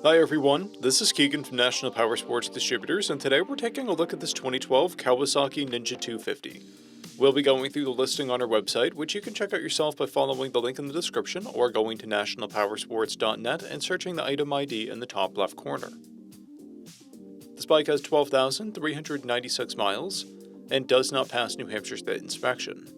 Hi everyone, this is Keegan from National Powersports Distributors, and today we're taking a look at this 2012 Kawasaki Ninja 250. We'll be going through the listing on our website, which you can check out yourself by following the link in the description or going to nationalpowersports.net and searching the item ID in the top left corner. This bike has 12,396 miles and does not pass New Hampshire State inspection.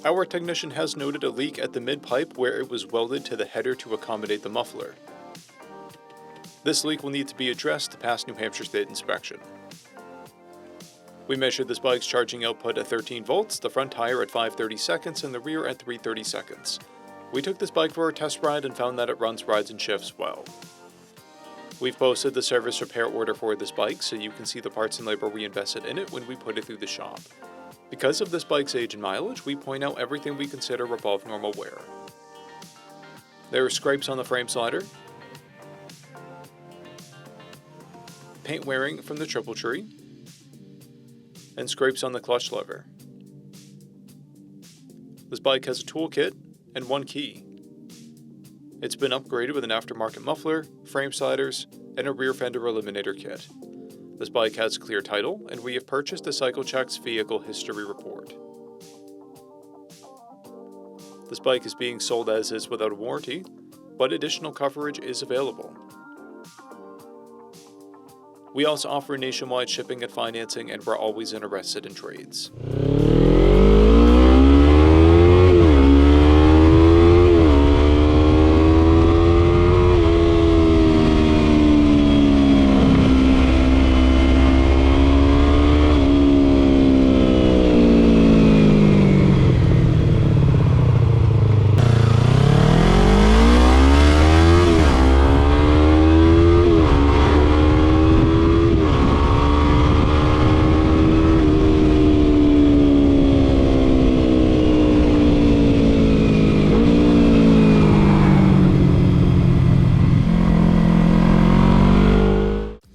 Our technician has noted a leak at the mid-pipe where it was welded to the header to accommodate the muffler. This leak will need to be addressed to pass New Hampshire State inspection. We measured this bike's charging output at 13 volts, the front tire at 530 seconds, and the rear at 330 seconds. We took this bike for a test ride and found that it runs, rides, and shifts well. We've posted the service repair order for this bike so you can see the parts and labor we invested in it when we put it through the shop. Because of this bike's age and mileage, we point out everything we consider above normal wear. There are scrapes on the frame slider, paint wearing from the triple tree, and scrapes on the clutch lever. This bike has a toolkit and one key. It's been upgraded with an aftermarket muffler, frame sliders, and a rear fender eliminator kit. This bike has clear title, and we have purchased a CycleCheck's vehicle history report. This bike is being sold as is without a warranty, but additional coverage is available. We also offer nationwide shipping and financing, and we're always interested in trades.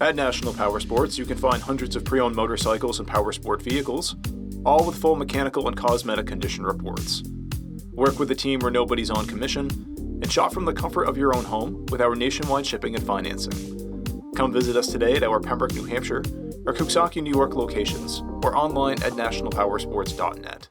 At National Powersports, you can find hundreds of pre-owned motorcycles and powersport vehicles, all with full mechanical and cosmetic condition reports. Work with a team where nobody's on commission, and shop from the comfort of your own home with our nationwide shipping and financing. Come visit us today at our Pembroke, New Hampshire, or KAWASAKI, New York locations, or online at nationalpowersports.net.